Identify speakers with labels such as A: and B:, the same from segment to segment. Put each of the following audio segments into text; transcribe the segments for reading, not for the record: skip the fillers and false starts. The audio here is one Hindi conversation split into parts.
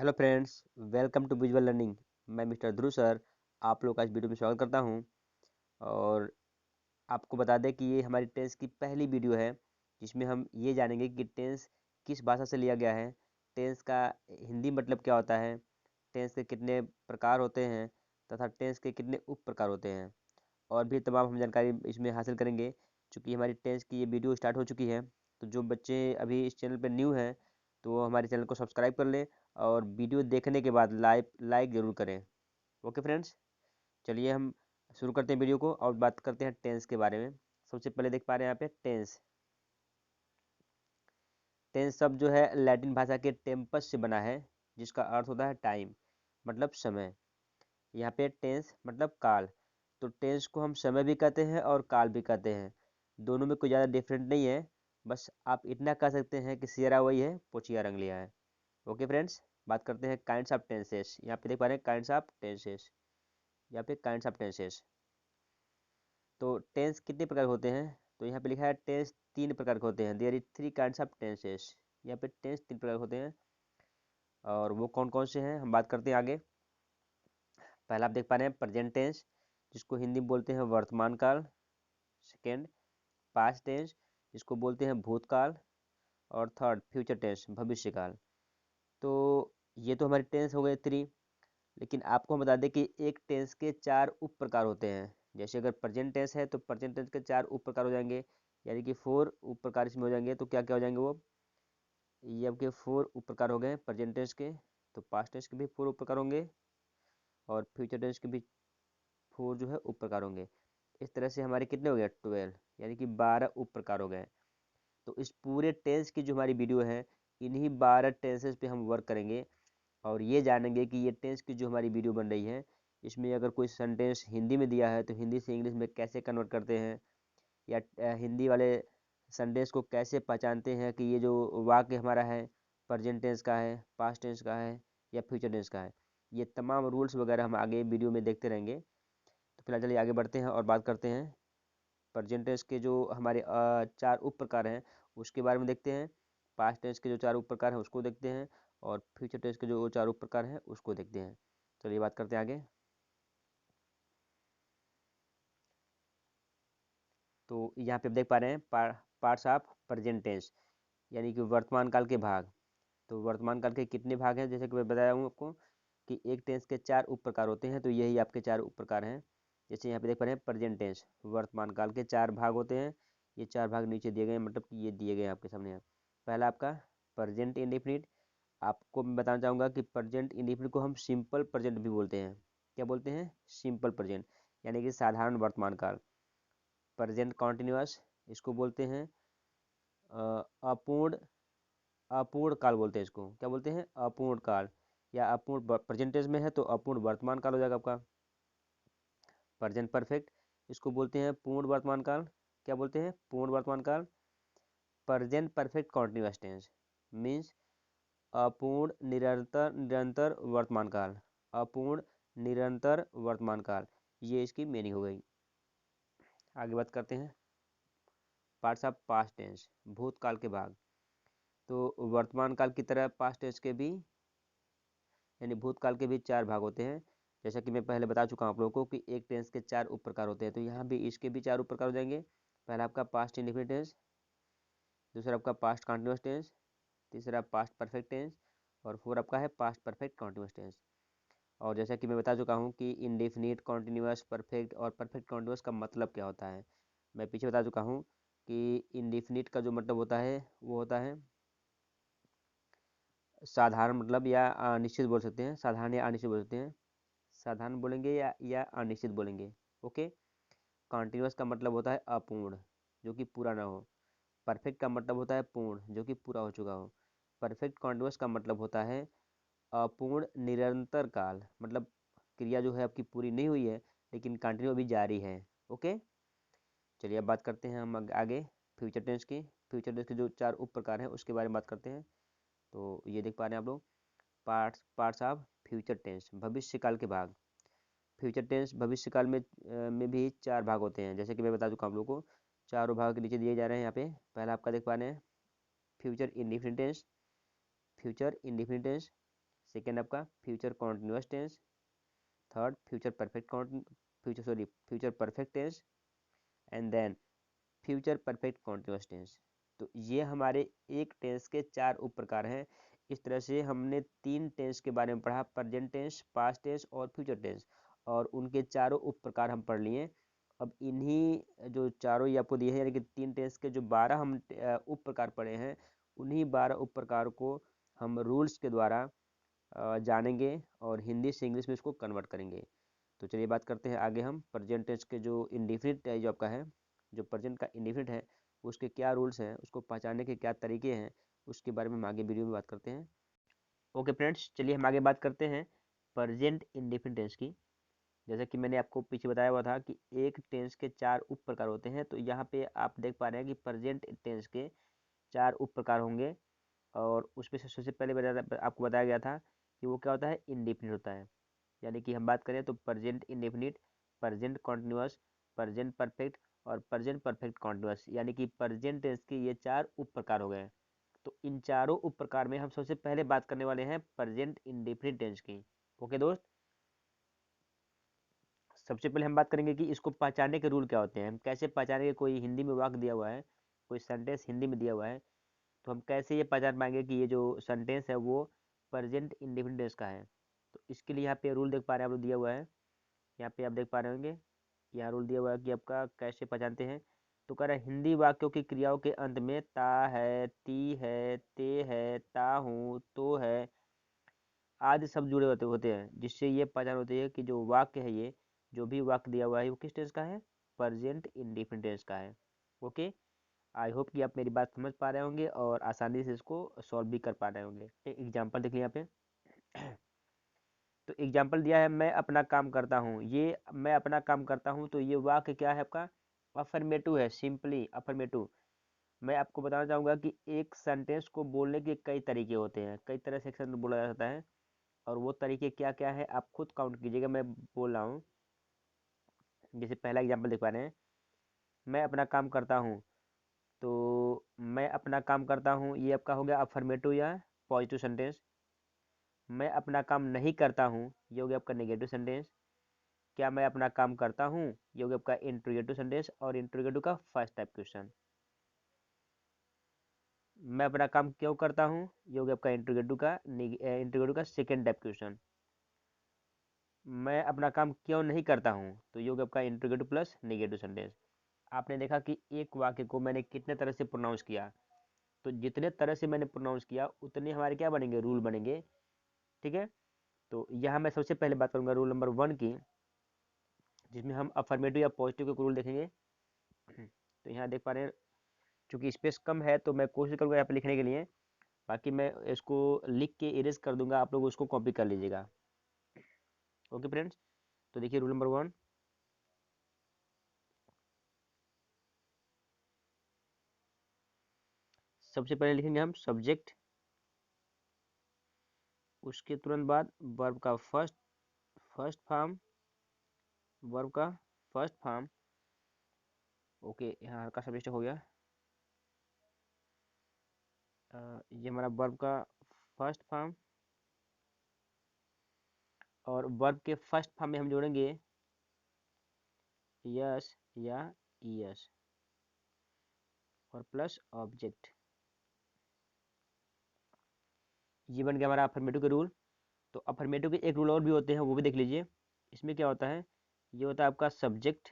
A: Hello friends, welcome to visual learning. मैं मिस्टर ध्रुव सर आप लोग का इस वीडियो में स्वागत करता हूं। और आपको बता दें कि ये हमारी टेंस की पहली वीडियो है जिसमें हम ये जानेंगे कि टेंस किस भाषा से लिया गया है, टेंस का हिंदी मतलब क्या होता है, टेंस के कितने प्रकार होते हैं तथा टेंस के कितने उप प्रकार होते हैं, और भी तमाम हम जानकारी इसमें हासिल करेंगे। चूँकि हमारी टेंस की ये वीडियो स्टार्ट हो चुकी है, तो जो बच्चे अभी इस चैनल पर न्यू हैं तो वो हमारे चैनल को सब्सक्राइब कर लें और वीडियो देखने के बाद लाइक ज़रूर करें। ओके फ्रेंड्स, चलिए हम शुरू करते हैं वीडियो को और बात करते हैं टेंस के बारे में। सबसे पहले देख पा रहे हैं यहाँ पे टेंस। टेंस शब्द जो है लैटिन भाषा के टेम्पस से बना है, जिसका अर्थ होता है टाइम मतलब समय। यहाँ पे टेंस मतलब काल। तो टेंस को हम समय भी कहते हैं और काल भी कहते हैं। दोनों में कोई ज़्यादा डिफरेंट नहीं है। बस आप इतना कह सकते हैं कि सियरा वही है, पोचिया रंग लिया है। ओके फ्रेंड्स, बात करते हैं काइंड्स ऑफ टेंसेस। यहाँ पे देख पा रहे हैं काइंड्स ऑफ टेंसेस। यहाँ पे काइंड्स ऑफ टेंसेस। तो टेंस कितने प्रकार के होते हैं? तो यहाँ पे लिखा है टेंस 3 प्रकार के होते हैं। There is 3 kinds of tenses. यहाँ पे टेंस 3 प्रकार के होते हैं और वो कौन कौन से हैं हम बात करते हैं आगे। पहला आप देख पा रहे हैं प्रेजेंट टेंस, जिसको हिंदी में बोलते हैं वर्तमान काल। सेकेंड पास्ट टेंस, जिसको बोलते हैं भूतकाल। और थर्ड फ्यूचर टेंस, भविष्य काल। तो ये तो हमारे टेंस हो गए 3। लेकिन आपको हम बता दें कि एक टेंस के 4 उप प्रकार होते हैं। जैसे अगर प्रेजेंट टेंस है तो प्रेजेंट टेंस के 4 उप प्रकार हो जाएंगे, यानी कि 4 उप प्रकार इसमें हो जाएंगे। तो क्या क्या हो जाएंगे वो? ये आपके 4 उप प्रकार हो गए प्रेजेंट टेंस के। तो पास्ट टेंस के भी 4 उप प्रकार होंगे और फ्यूचर टेंस के भी 4 जो है उप प्रकार होंगे। इस तरह से हमारे कितने हो गए? 12, यानी कि 12 उप प्रकार हो गए। तो इस पूरे टेंस की जो हमारी वीडियो है, इन्हीं 12 टेंसेस पे हम वर्क करेंगे और ये जानेंगे कि ये टेंस की जो हमारी वीडियो बन रही है, इसमें अगर कोई सेंटेंस हिंदी में दिया है तो हिंदी से इंग्लिश में कैसे कन्वर्ट करते हैं, या हिंदी वाले सेंटेंस को कैसे पहचानते हैं कि ये जो वाक्य हमारा है प्रेजेंट टेंस का है, पास्ट टेंस का है या फ्यूचर टेंस का है। ये तमाम रूल्स वगैरह हम आगे वीडियो में देखते रहेंगे। तो फिलहाल चलिए आगे बढ़ते हैं और बात करते हैं प्रेजेंट टेंस के जो हमारे 4 उप प्रकार हैं उसके बारे में देखते हैं। पास्ट टेंस के जो 4 उप प्रकार हैं उसको देखते हैं और फ्यूचर टेंस के जो 4 उप प्रकार हैं उसको देखते हैं। चलिए बात करते हैं आगे। तो यहाँ पे आप देख पा रहे हैं पार्ट्स ऑफ प्रेजेंट टेंस, यानी कि वर्तमान काल के भाग। तो वर्तमान काल के कितने भाग हैं? जैसे कि मैं बताया हूँ आपको कि एक टेंस के 4 उप प्रकार होते हैं, तो यही आपके 4 उप प्रकार हैं। जैसे यहाँ पे देख पा रहे हैं प्रेजेंट टेंस, वर्तमान काल के 4 भाग होते हैं। ये 4 भाग नीचे दिए गए हैं, मतलब कि ये दिए गए हैं आपके सामने यहाँ। पहला आपका प्रेजेंट इंडेफिनिट। आपको मैं बताना चाहूँगा कि प्रेजेंट इंडेफिनिट को हम सिंपल प्रेजेंट भी बोलते हैं। क्या बोलते हैं? सिंपल प्रेजेंट, यानी कि साधारण वर्तमान काल। प्रेजेंट कॉन्टिन्यूअस, इसको बोलते हैं अपूर्ण अपूर्ण काल बोलते हैं। इसको क्या बोलते हैं? अपूर्ण काल, या अपूर्ण प्रेजेंटेज में है तो अपूर्ण वर्तमान काल हो जाएगा आपका। प्रेजेंट परफेक्ट, इसको बोलते हैं पूर्ण वर्तमान काल। क्या बोलते हैं? पूर्ण वर्तमान काल। Present perfect continuous tense means अपूर्ण निरंतर निरंतर वर्तमान काल। अपूर्ण निरंतर वर्तमान काल, ये इसकी मीनिंग हो गई। आगे बात करते हैं पार्ट्स ऑफ पास्ट टेंस, भूतकाल के भाग। तो वर्तमान काल की तरह पास्ट टेंस के भी, यानी भूतकाल के भी 4 भाग होते हैं। जैसा कि मैं पहले बता चुका हूँ आप लोगों को कि एक टेंस के 4 उप प्रकार होते हैं, तो यहाँ भी इसके भी 4 उप प्रकार हो जाएंगे। पहला आपका पास्ट इंडेफिनिट टेंस, दूसरा आपका पास्ट कॉन्टिन्यूअस टेंस, तीसरा पास्ट परफेक्ट टेंस और फोर आपका है पास्ट परफेक्ट कॉन्टिन्यूअस टेंस। और जैसा कि मैं बता चुका हूँ कि इंडेफिनिट, कॉन्टिन्यूअस, परफेक्ट और परफेक्ट कॉन्टिन्यूअस का मतलब क्या होता है, मैं पीछे बता चुका हूँ कि इंडेफिनिट का जो मतलब होता है वो होता है साधारण, मतलब या अनिश्चित बोल सकते हैं, साधारण या अनिश्चित बोल सकते हैं। साधारण बोलेंगे या अनिश्चित बोलेंगे। ओके। कॉन्टिन्यूअस का मतलब होता है अपूर्ण, जो कि पूरा ना हो। परफेक्ट का मतलब होता है पूर्ण, जो कि पूरा हो चुका हो। परफेक्ट कॉन्टिन्यूअस का मतलब होता है अपूर्ण निरंतर काल, मतलब क्रिया जो है आपकी पूरी नहीं हुई है लेकिन कंटिन्यू अभी जारी है। ओके। चलिए अब बात करते हैं हम आगे फ्यूचर टेंस की। फ्यूचर टेंस के जो 4 उप प्रकार हैं उसके बारे में बात करते हैं। तो ये देख पा रहे हैं आप लोग, पार्ट्स ऑफ फ्यूचर टेंस, भविष्य काल के भाग। फ्यूचर टेंस भविष्य काल में भी 4 भाग होते हैं, जैसे कि मैं बता चुका हूँ आप लोगों को। चारों भाग के नीचे दिए जा रहे हैं यहाँ पे। पहला आपका देख पा रहे हैं future indefinite tense, future indefinite tense. Second आपका future continuous tense, third future perfect tense, and then future perfect continuous tense. तो ये हमारे एक टेंस के 4 उप प्रकार हैं। इस तरह से हमने 3 टेंस के बारे में पढ़ा, प्रेजेंट टेंस, पास्ट टेंस और फ्यूचर टेंस, और उनके चारों उप प्रकार हम पढ़ लिए। अब इन्हीं जो चारों ये आपको दिए हैं, यानी कि 3 टेंस के जो 12 हम उप प्रकार पढ़े हैं, उन्हीं 12 उप प्रकार को हम रूल्स के द्वारा जानेंगे और हिंदी से इंग्लिश में इसको कन्वर्ट करेंगे। तो चलिए बात करते हैं आगे हम प्रेजेंट टेंस के जो इंडिफिनिट जो आपका है, जो प्रेजेंट का इंडिफिनिट है, उसके क्या रूल्स हैं, उसको पहचानने के क्या तरीके हैं, उसके बारे में हम आगे वीडियो में बात करते हैं। ओके फ्रेंड्स, चलिए हम आगे बात करते हैं प्रेजेंट इंडिफिनिट टेंस की। जैसा कि मैंने आपको पीछे बताया हुआ था कि एक टेंस के 4 उप प्रकार होते हैं, तो यहाँ पे आप देख पा रहे हैं कि प्रेजेंट टेंस के 4 उप प्रकार होंगे, और उसमें से सबसे पहले आपको बताया गया था कि वो क्या होता है, इंडिफिनिट होता है। यानी कि हम बात करें तो present indefinite, present continuous, present perfect और प्रेजेंट परफेक्ट कॉन्टिन्यूअस, यानी कि प्रेजेंट टेंस के ये 4 उप प्रकार हो गए। तो इन चारों उप प्रकार में हम सबसे पहले बात करने वाले हैं प्रेजेंट इंडेफिनिट टेंस की। ओके दोस्त, सबसे पहले हम बात करेंगे कि इसको पहचानने के रूल क्या होते हैं, हम कैसे पहचानेंगे। कोई हिंदी में वाक्य दिया हुआ है, कोई सेंटेंस हिंदी में दिया हुआ है, तो हम कैसे ये पहचान पाएंगे कि ये जो सेंटेंस है वो प्रेजेंट इंडेफिनिट टेंस का है। तो इसके लिए यहाँ पे रूल देख पा रहे हैं आप लोग, दिया हुआ है यहाँ पे, आप देख पा रहे होंगे। यहाँ रूल दिया हुआ है कि आपका कैसे पहचानते हैं। तो कह रहा है हिंदी वाक्यों की क्रियाओं के अंत में ता है, ती है, ते है, ता हूँ, तो है आदि शब्द जुड़े होते हैं, जिससे ये पहचान होती है कि जो वाक्य है, ये जो भी वाक्य दिया हुआ है वो किस टेंस का है, प्रेजेंट इंडेफिनिट टेंस का है। ओके, आई होप कि आप मेरी बात समझ पा रहे होंगे और आसानी से इसको सॉल्व भी कर पा रहे होंगे। एग्जाम्पल देखिए यहाँ पे। तो एग्जाम्पल दिया है, मैं अपना काम करता हूँ। ये मैं अपना काम करता हूँ, तो ये वाक्य क्या है आपका, अफर्मेटिव है, सिंपली अफर्मेटिव। मैं आपको बताना चाहूँगा कि एक सेंटेंस को बोलने के कई तरीके होते हैं, कई तरह से एक सेंटेंस बोला जाता है, और वो तरीके क्या क्या है आप खुद काउंट कीजिएगा। मैं बोल रहा हूँ, जैसे पहला एग्जाम्पल देख पा रहे हैं, मैं अपना काम करता हूँ। तो मैं अपना काम करता हूँ, ये आपका हो गया अफर्मेटिव या पॉजिटिव सेंटेंस। मैं अपना काम नहीं करता हूँ, ये हो गया आपका नेगेटिव सेंटेंस। क्या मैं अपना काम करता हूँ, ये हो गया आपका इंट्रोगेटिव सेंटेंस, और इंट्रोगेटिव का फर्स्ट टाइप क्वेश्चन। मैं अपना काम क्यों करता हूँ, ये हो गया आपका इंट्रोगेटिव का सेकेंड टाइप क्वेश्चन। मैं अपना काम क्यों नहीं करता हूँ, तो ये हो गया आपका इंट्रोगेटिव प्लस नेगेटिव सेंटेंस। आपने देखा कि एक वाक्य को मैंने कितने तरह से प्रोनाउंस किया, तो जितने तरह से मैंने प्रोनाउंस किया उतने हमारे क्या बनेंगे, रूल बनेंगे। ठीक है, तो यहाँ मैं सबसे पहले बात करूंगा रूल नंबर 1 की, जिसमें हम अफर्मेटिव या पॉजिटिव के रूल देखेंगे। तो यहाँ देख पा रहे हैं, चूंकि स्पेस कम है तो मैं कोशिश करूंगा यहाँ पे लिखने के लिए, बाकी मैं इसको लिख के इरेज कर दूंगा, आप लोग उसको कॉपी कर लीजिएगा। ओके फ्रेंड्स, तो देखिए रूल नंबर 1, सबसे पहले लिखेंगे हम सब्जेक्ट, उसके तुरंत बाद वर्ब का फर्स्ट फर्स्ट फॉर्म, वर्ब का फर्स्ट फॉर्म। ओके, यहाँ हल्का सा मिस्टेक हो गया। ये हमारा वर्ब का फर्स्ट फॉर्म, और वर्ब के फर्स्ट फॉर्म में हम जोड़ेंगे यस या ईएस, और प्लस ऑब्जेक्ट। ये बन गया हमारा अफर्मेटिव के रूल। तो अफर्मेटिव के एक रूल और भी होते हैं, वो भी देख लीजिए। इसमें क्या होता है, ये होता है आपका सब्जेक्ट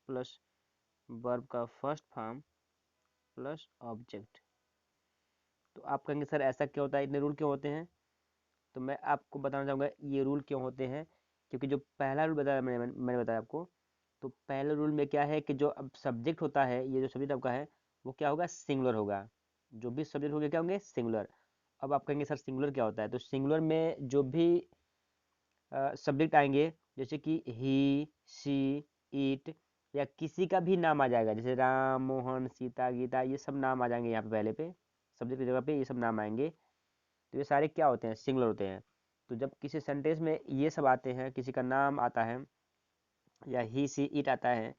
A: प्लस वर्ब का फर्स्ट फॉर्म प्लस ऑब्जेक्ट। तो आप कहेंगे सर ऐसा क्या होता है, इतने रूल क्यों होते हैं। तो मैं आपको बताना चाहूँगा ये रूल क्यों होते हैं, क्योंकि जो पहला रूल बताया मैंने बताया आपको, तो पहले रूल में क्या है कि जो अब सब्जेक्ट होता है, ये जो सब्जेक्ट आपका है वो क्या होगा, सिंगुलर होगा। जो भी सब्जेक्ट होंगे क्या होंगे, सिंगुलर। अब आप कहेंगे सर सिंगुलर क्या होता है, तो सिंगुलर में जो भी सब्जेक्ट आएंगे, जैसे कि ही, सी, इट, या किसी का भी नाम आ जाएगा, जैसे राम, मोहन, सीता, गीता, ये सब नाम आ जाएंगे यहाँ पे पहले पे, सब्जेक्ट की जगह पे ये सब नाम आएंगे। तो ये सारे क्या होते हैं, सिंगुलर होते हैं। तो जब किसी सेंटेंस में ये सब आते हैं, किसी का नाम आता है या ही, सी, इट आता है,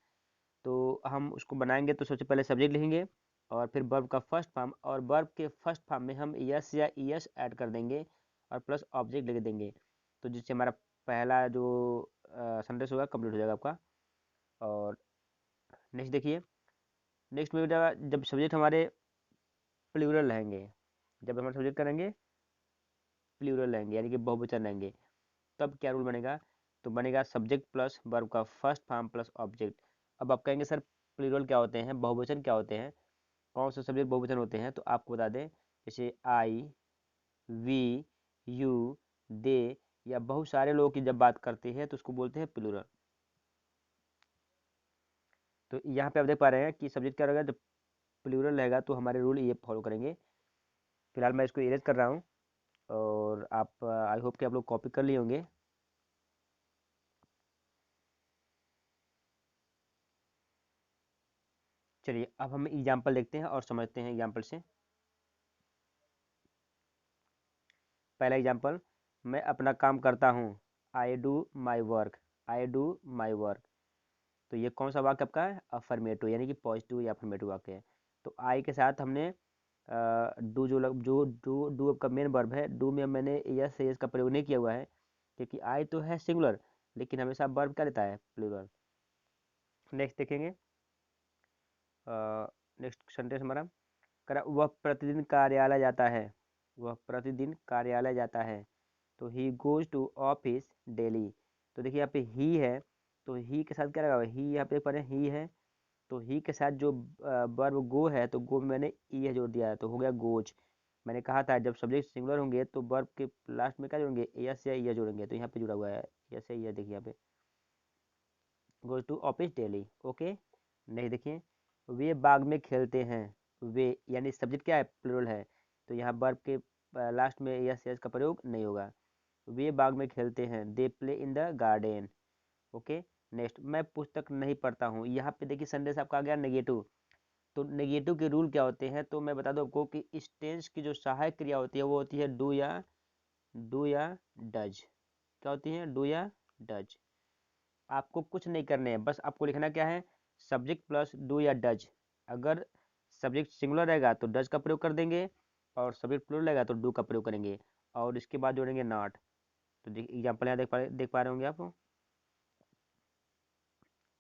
A: तो हम उसको बनाएंगे तो सबसे पहले सब्जेक्ट लिखेंगे, और फिर वर्ब का फर्स्ट फॉर्म, और वर्ब के फर्स्ट फॉर्म में हम यस या ईएस ऐड कर देंगे और प्लस ऑब्जेक्ट लिख देंगे, तो जिससे हमारा पहला जो सेंटेंस होगा कंप्लीट हो जाएगा आपका। और नेक्स्ट देखिए, नेक्स्ट में हो जाएगा जब सब्जेक्ट हमारे प्लूरल रहेंगे, जब हमारे सब्जेक्ट करेंगे प्लूरल रहेंगे यानी कि बहुवचन रहेंगे, तब क्या रूल बनेगा, तो बनेगा सब्जेक्ट प्लस वर्ब का फर्स्ट फॉर्म प्लस ऑब्जेक्ट। अब आप कहेंगे सर प्लूरल क्या होते हैं, बहुवचन क्या होते हैं, कौन से सब्जेक्ट बहुवचन होते हैं, तो आपको बता दें जैसे आई, वी, यू, दे, या बहुत सारे लोगों की जब बात करते हैं तो उसको बोलते हैं प्लूरल। तो यहाँ पे आप देख पा रहे हैं कि सब्जेक्ट क्या रहेगा, जब प्लूरल रहेगा तो हमारे रूल ये फॉलो करेंगे। फिलहाल मैं इसको इरेज कर रहा हूँ, और आप आई होप कि आप लोग कॉपी कर लिए होंगे। चलिए अब हम एग्जाम्पल देखते हैं और समझते हैं एग्जाम्पल से। पहला एग्जाम्पल, मैं अपना काम करता हूँ, I do my work, I do my work. तो ये कौन सा वाक्य आपका है, अफर्मेटिव यानी कि पॉजिटिव या अफर्मेटिव वाक्य है। तो आई के साथ हमने डू जो डू आपका मेन वर्ब है, डू में मैंने यस से यस का प्रयोग नहीं किया हुआ है, क्योंकि आई तो है सिंगुलर, लेकिन हमेशा वर्ब क्या लेता है, प्लूरल। नेक्स्ट देखेंगे, नेक्स्ट सेंटेंस हमारा वह प्रतिदिन कार्यालय जाता है, वह प्रतिदिन कार्यालय जाता है। तो he goes to office daily. तो देखिए यहाँ पे ही है, तो ही के साथ क्या लगा हुआ है, ही यहाँ पे देख पा रहे हैं ही है, तो ही के साथ जो वर्ब गो है, तो गो में मैंने ई है जोड़ दिया है, तो हो गया गोज। मैंने कहा था जब सब्जेक्ट सिंगुलर होंगे तो वर्ब के लास्ट में क्या जोड़ेंगे, एस या ई जोड़ेंगे, तो यहाँ पे जुड़ा हुआ है एस या ई, देखिए यहाँ पे goes to office daily. Okay, नहीं देखिए, वे बाग में खेलते हैं, वे यानी सब्जेक्ट क्या है, प्लूरल है, तो यहाँ वर्ब के लास्ट में यस यस का प्रयोग नहीं होगा। वे बाग में खेलते हैं, they play in the garden. Okay, next, मैं पुस्तक नहीं पढ़ता हूँ। यहाँ पे देखिए संदेश आपका आ गया नेगेटिव। तो नेगेटिव के रूल क्या होते हैं, तो मैं बता दूं आपको कि इस टेंस की जो सहायक क्रिया होती है वो होती है डू या डज। क्या होती है, डू या डज। आपको कुछ नहीं करने हैं, बस आपको लिखना क्या है, सब्जेक्ट प्लस डू या डज। अगर सब्जेक्ट सिंगुलर रहेगा तो डज का प्रयोग कर देंगे, और सब्जेक्ट प्लूरल रहेगा तो डू का प्रयोग करेंगे, और इसके बाद जोड़ेंगे नॉट। तो एग्जाम्पल यहाँ देख पा रहे होंगे आप,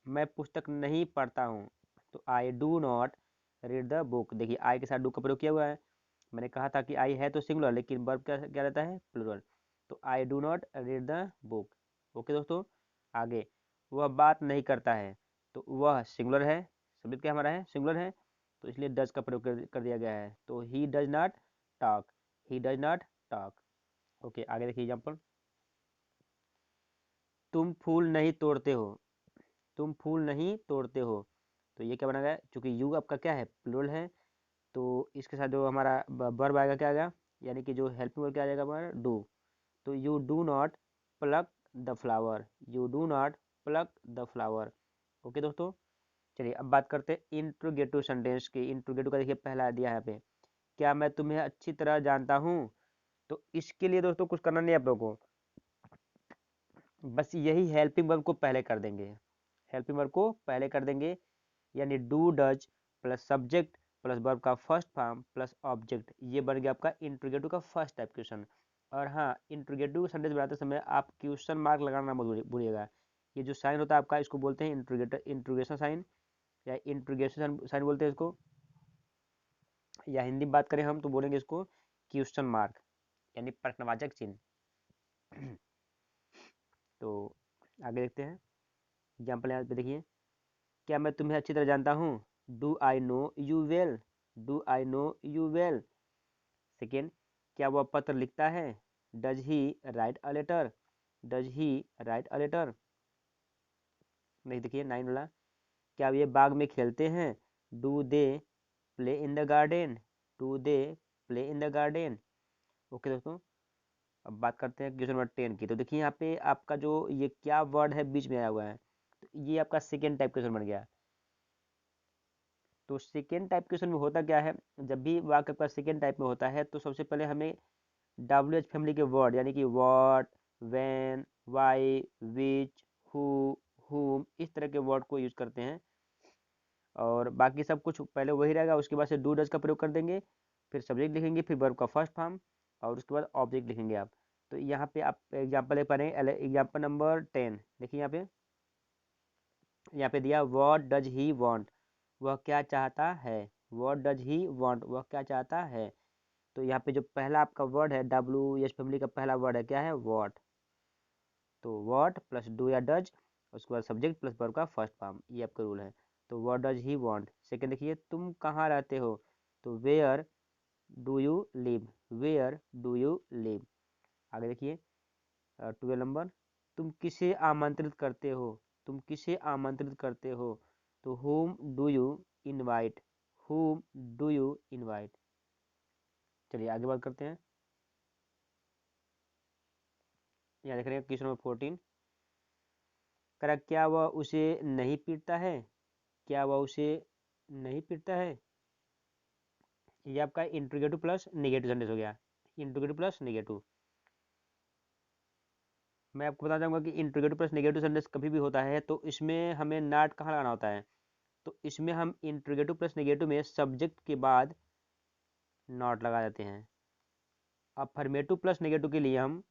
A: मैं पुस्तक नहीं पढ़ता हूँ, तो I do not read the book. देखिए आई के साथ डू का प्रयोग किया हुआ है, मैंने कहा था कि आई है तो सिंगुलर, लेकिन वर्ब क्या क्या रहता है, प्लूरल। तो I do not read the book. Okay दोस्तों, आगे, वह बात नहीं करता है, तो वह सिंगुलर है, सब्जेक्ट क्या हमारा है, सिंगुलर है, तो इसलिए डज का प्रयोग कर दिया गया है, तो he does not talk, he does not talk. Okay, आगे देखिए एग्जाम्पल, तुम फूल नहीं तोड़ते हो, तुम फूल नहीं तोड़ते हो। तो ये क्या बना गया, चूंकि यू आपका क्या है, प्लूरल है, तो इसके साथ जो हमारा वर्ब आएगा क्या आएगा, यानी कि जो हेल्पिंग वर्ब क्या आ जाएगा हमारा, डू। तो you do not plug the flower, you do not plug the flower. Okay दोस्तों, चलिए अब बात करते हैं इंट्रोगेटिव सेंटेंस की। इंट्रोगेटिव का देखिए पहला दिया है यहाँ पे, क्या मैं तुम्हें अच्छी तरह जानता हूँ। तो इसके लिए दोस्तों कुछ करना नहीं है आप लोगों को, बस यही हेल्पिंग वर्ब को पहले कर देंगे, हेल्पिंग वर्ब को पहले कर देंगे, यानी do does plus subject plus verb का फर्स्ट फॉर्म प्लस ऑब्जेक्ट, ये बन गया आपका इंट्रोगेटिव का फर्स्ट टाइप क्वेश्चन। और हाँ, इंट्रोगेटिव सेंटेंस बनाते समय आप क्वेश्चन मार्क लगाना मत भूलिएगा। ये जो साइन होता है आपका, इसको बोलते हैं इंट्रोगेशन साइन, या इंट्रोगेशन साइन बोलते हैं इसको, या हिंदी में बात करें हम तो बोलेंगे इसको क्वेश्चन मार्क, यानी प्रश्नवाचक चिन्ह। तो आगे देखते हैं एग्जाम्पल यहाँ पे देखिए, क्या मैं तुम्हें अच्छी तरह जानता हूँ, do I know you well, do I know you well. Second, क्या वह पत्र लिखता है, does he write a letter, does he write a letter. नहीं देखिए नाइन वाला, क्या ये बाग में खेलते हैं, do they play in the garden, do they play in the garden. Okay दोस्तों, अब बात करते हैं क्वेश्चन नंबर 10 की। तो देखिए यहाँ पे आपका जो ये क्या वर्ड है बीच में आया हुआ है, तो ये आपका सेकेंड टाइप क्वेश्चन बन गया। तो सेकेंड टाइप क्वेश्चन में होता क्या है, जब भी वाक्य आपका सेकेंड टाइप में होता है तो सबसे पहले हमें WH फैमिली के वर्ड, यानी कि what, when, why, which, who, हुम, इस तरह के वर्ड को यूज करते हैं। और बाकी सब कुछ पहले वही रहेगा, उसके बाद से डू डज का प्रयोग कर देंगे, फिर सब्जेक्ट लिखेंगे, फिर वर्ब का फर्स्ट फॉर्म, और उसके बाद ऑब्जेक्ट लिखेंगे आप। तो यहाँ पे आप एग्जाम्पल ले पा रहे हैं, एग्जाम्पल नंबर 10 देखिए यहाँ पे दिया व्हाट डज ही वांट, वह क्या चाहता है। व्हाट डज ही वांट, वह क्या चाहता है। तो यहाँ पे जो पहला आपका वर्ड है, डब्ल्यू एच फैमिली का पहला वर्ड है, क्या है, व्हाट। तो व्हाट प्लस डू या डज, उसके बाद सब्जेक्ट प्लस वर्ब का फर्स्ट फॉर्म, ये आपका रूल है। तो what does he want. Second देखिए, तुम कहाँ रहते हो, तो where do you live, where do you live. आगे देखिए 12 नंबर, तुम किसे आमंत्रित करते हो, तुम किसे आमंत्रित करते हो। तो whom do you invite, whom do you invite. चलिए आगे बात करते हैं। यहाँ देख रहे हैं क्वेश्चन नंबर 14, करा क्या वह उसे नहीं पीटता है, क्या वह उसे नहीं पीटता है। ये आपका इंट्रोगेटिव प्लस नेगेटिव सेंटेंस हो गया, इंट्रोगेटिव प्लस नेगेटिव। मैं आपको बताना चाहूँगा कि इंट्रोगेटिव प्लस नेगेटिव सेंटेंस कभी भी होता है तो इसमें हमें नॉट कहाँ लगाना होता है। तो इसमें हम इंट्रोगेटिव प्लस नेगेटिव में सब्जेक्ट के बाद नॉट लगा देते हैं। अफर्मेटिव प्लस नेगेटिव के लिए हम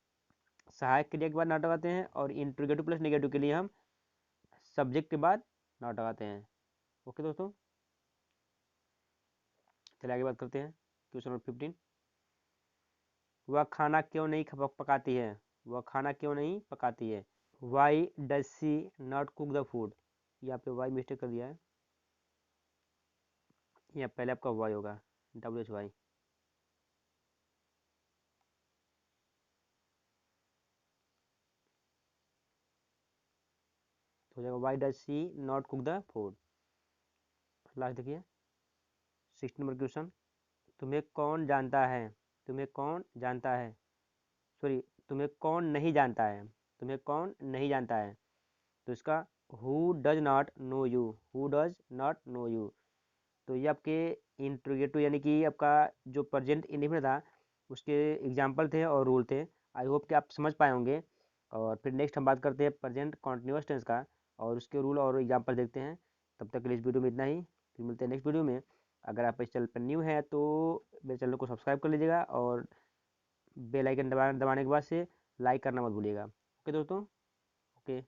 A: सहायक क्रिया के बाद नॉट लगाते हैं, और इंट्रोगेटिव प्लस नेगेटिव के लिए हम सब्जेक्ट के बाद नॉट लगाते हैं। ओके दोस्तों, चलिए आगे बात करते हैं। क्वेश्चन नंबर 15, वह खाना क्यों नहीं पकाती है, वह खाना क्यों नहीं पकाती है। Why does she not cook the food. यहाँ पे वाई मिस्टेक कर दिया है, यहाँ पहले आपका वाई होगा, WHY। तो हो जाएगा why does she not cook the food. Last देखिए 16 नंबर क्वेश्चन, तुम्हें कौन जानता है, तुम्हें कौन जानता है, सॉरी तुम्हें कौन नहीं जानता है, तुम्हें कौन नहीं जानता है। तो इसका who does not know you, who does not know you. तो ये आपके इंट्रोगेटिव यानी कि आपका जो प्रेजेंट इंडेफिनिट था उसके एग्जाम्पल थे और रूल थे। आई होप कि आप समझ पाए होंगे। और फिर नेक्स्ट हम बात करते हैं प्रेजेंट कॉन्टिन्यूस टेंस का, और उसके रूल और एग्जाम्पल देखते हैं। तब तक के लिए इस वीडियो में इतना ही, फिर मिलते हैं नेक्स्ट वीडियो में। अगर आप इस चैनल पर न्यू हैं तो मेरे चैनल को सब्सक्राइब कर लीजिएगा, और बेल आइकन दबाने के बाद से लाइक करना मत भूलिएगा। ओके दोस्तों, ओके।